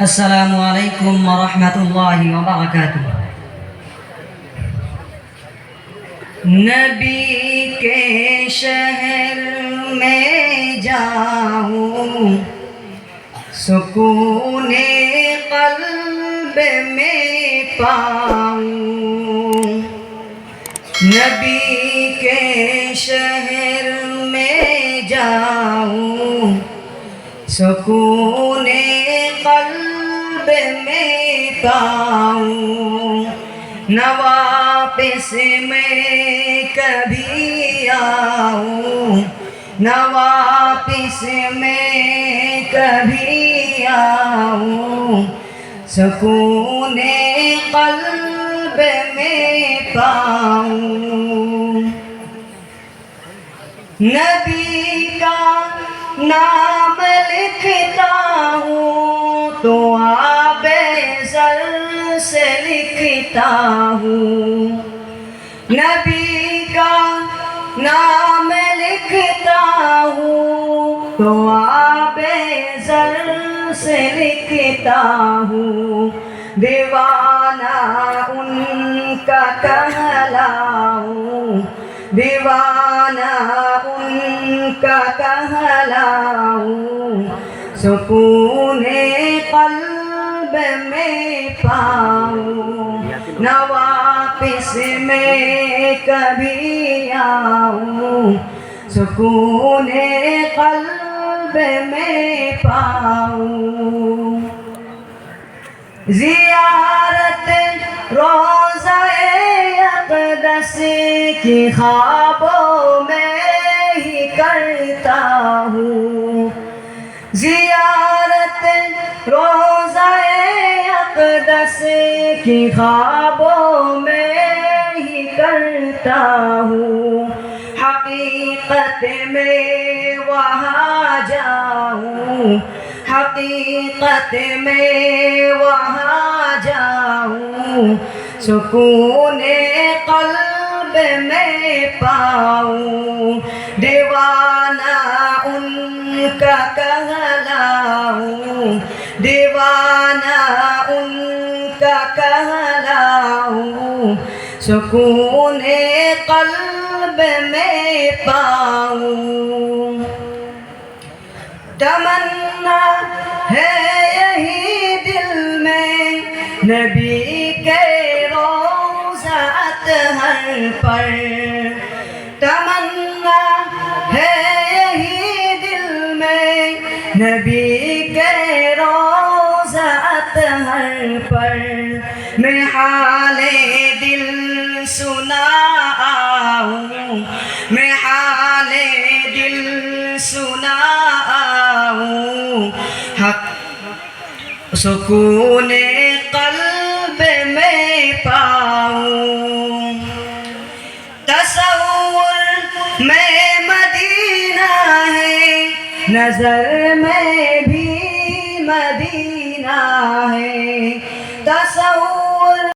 السلام علیکم ورحمۃ اللہ وبرکاتہ۔ نبی کے شہر میں جاؤں، سکون قلب میں پاؤں۔ نبی کے شہر میں جاؤں، سکون قلب میں پاؤں۔ نہ واپس میں کبھی آؤں، نہ واپس میں کبھی آؤں، سکون قلب میں پاؤں۔ نبی کا نام لکھتا ہوں تو آب زر سے لکھتا ہوں۔ نبی کا نام لکھتا ہوں تو آب زر سے لکھتا ہوں۔ دیوانہ ان کا کہلاؤں، دیوانہ ان کا کہلاؤں، سکون قلب میں پاؤں۔ نہ واپس میں کبھی آؤں، سکون قلب میں پاؤں۔ زیارت روضہ اقدس کی خوابوں میں ہی کرتا ہوں۔ زیارت روضہ اقدس کی خوابوں میں ہی کرتا ہوں۔ حقیقت میں وہاں جاؤں، حقیقت میں وہاں جاؤں، سکون قلب میں پاؤں۔ دیوانہ ان کا کہلاؤں، دیوانہ ان کا کہلاؤں، سکون قلب میں پاؤں۔ تمنا ہے یہی دل میں نبی کے روضہ اطہر پر۔ تمنا ہے یہی دل میں نبی کے روضہ اطہر پر۔ میں حال دل سنا آؤں، میں حال دل سنا آؤں، سکون قلب میں پاؤں۔ تصور میں مدینہ ہے، نظر میں بھی مدینہ ہے۔ تصور